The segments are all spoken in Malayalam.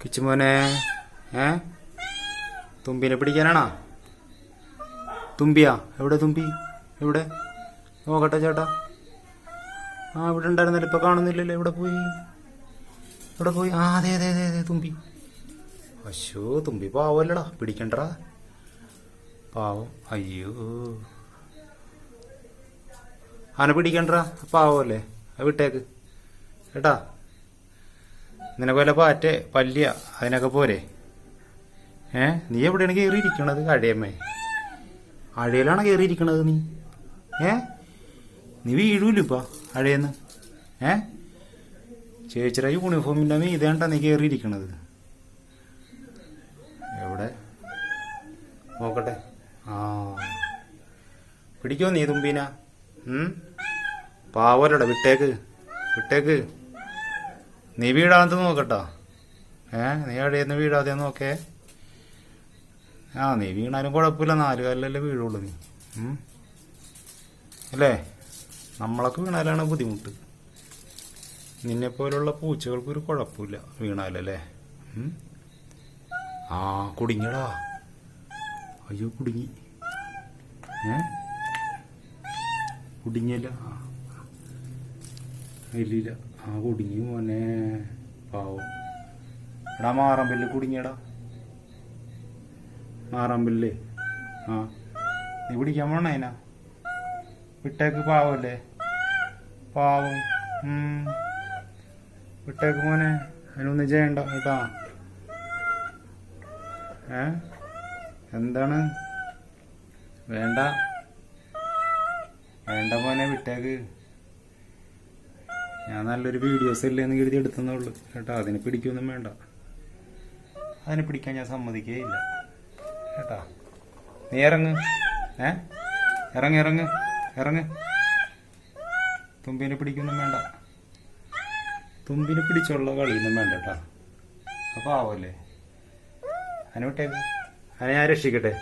കിച്ചുമോനെ, തുമ്പിനെ പിടിക്കാനാണോ? തുമ്പിയാ? എവിടെ തുമ്പി? എവിടെ? നോക്കട്ടെ ചേട്ടാ. ഇവിടെ ഉണ്ടായിരുന്നല്ലോ, ഇപ്പൊ കാണുന്നില്ലല്ലോ. എവിടെ പോയി? എവിടെ പോയി? അതെ അതെ അതെ അതെ, തുമ്പി. അശോ, തുമ്പി പാവല്ലടാ, പിടിക്കണ്ടടാ, പാവം. അയ്യോ, ആന പിടിക്കണ്ടടാ, പാവല്ലേ. വിട്ടേക്ക് കേട്ടാ. നിനക്ക് വല്ല പാറ്റേ പല്ലിയ അതിനൊക്കെ പോരെ? നീ എവിടെയാണ് കയറിയിരിക്കണത്? അഴയമ്മേ, അഴയിലാണ് കയറിയിരിക്കണത് നീ. നീ വീഴൂലിപ്പ അഴയെന്ന്. ചേച്ചിയുടെ യൂണിഫോമിൻ്റെ മീതേണ്ട നീ കയറിയിരിക്കണത്. എവിടെ നോക്കട്ടെ. പിടിക്കോ നീ തുമ്പീന? പാവല്ലടാ, വിട്ടേക്ക് വിട്ടേക്ക്. നീ വീഴാതെ നോക്കട്ടോ. നീ അഴയെന്ന് വീഴാതെ നോക്കേ. നീ വീണാലും കുഴപ്പമില്ല, 4 കാലിലല്ലേ വീഴുള്ളൂ നീ. അല്ലേ? നമ്മളൊക്കെ വീണാലാണ് ബുദ്ധിമുട്ട്. നിന്നെപ്പോലുള്ള പൂച്ചകൾക്കൊരു കുഴപ്പമില്ല വീണാലല്ലേ. കുടുങ്ങിയടാ. അയ്യോ, കുടുങ്ങി. കുടുങ്ങിയല്ല, ഇല്ലില്ല. കുടുങ്ങി മോനെ, പാവം. എടാ, മാറമ്പല്ല് കുടുങ്ങിയടാ, മാറമ്പല്ലേ. നീ പിടിക്കാൻ പോണ അതിനാ? വിട്ടേക്ക്, പാവല്ലേ, പാവം. വിട്ടേക്ക് മോനെ, അതിനൊന്നും ചെയ്യണ്ട കേട്ടാ. എന്താണ്? വേണ്ട വേണ്ട മോനെ, വിട്ടേക്ക്. ഞാൻ നല്ലൊരു വീഡിയോസ് ഇല്ലെന്ന് കരുതി എടുത്തേ ഉള്ളു കേട്ടോ. അതിനെ പിടിക്കൊന്നും വേണ്ട. അതിനെ പിടിക്കാൻ ഞാൻ സമ്മതിക്കേയില്ല കേട്ടാ. നീ ഇറങ്ങ്. ഇറങ്ങ് ഇറങ്ങ് ഇറങ്ങ്. തുമ്പിനെ പിടിക്കൊന്നും വേണ്ട. തുമ്പിനെ പിടിച്ചുള്ള കളിയൊന്നും വേണ്ട കേട്ടാ. അപ്പോൾ ആവല്ലേ, അതിനെ വിട്ടേക്ക്. അതിനെ ഞാൻ രക്ഷിക്കട്ടെ,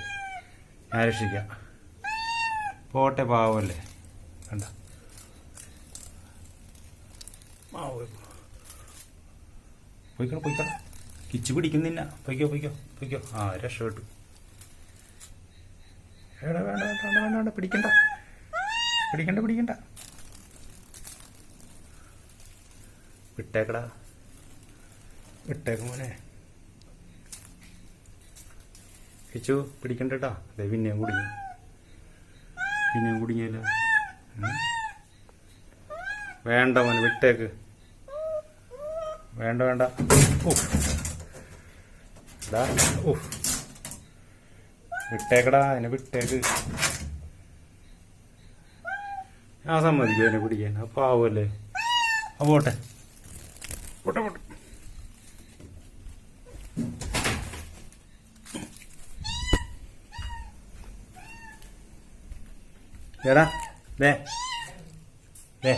ഞാൻ രക്ഷിക്കാം. പോട്ടെ, പാവല്ലേ. കണ്ട, പോയിക്കോ പോയിക്കോ. കിച്ചു പിടിക്കുന്നില്ല. പൊയ്ക്കോ പൊയ്ക്കോ പൊയ്ക്കോ. രക്ഷപ്പെട്ടു. വേണ്ട വേണ്ട വേണ്ട വേണ്ട വേണ്ട, പിടിക്കണ്ട പിടിക്കണ്ട പിടിക്കണ്ട. വിട്ടേക്കടാ, വിട്ടേക്ക് മോനെ. കിച്ചു പിടിക്കണ്ടേട്ടാ. അതെ, പിന്നെയും കുടുങ്ങി, പിന്നെയും കുടുങ്ങിയല്ലോ. വേണ്ട മോനെ, വിട്ടേക്ക്. വേണ്ട വേണ്ട. വിട്ടേക്കടാ, അതിനെ വിട്ടേക്ക്. ഞാൻ സമ്മതിക്കും അതിനെ പിടിക്കാൻ. അപ്പൊ ആവുമല്ലേ. പോട്ടെ പോട്ടെ പോട്ടെ. എടാ, ദേ ദേ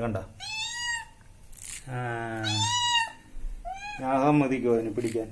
കണ്ട. ഞാൻ സമ്മതിക്കുമോ അതിനെ പിടിക്കാൻ?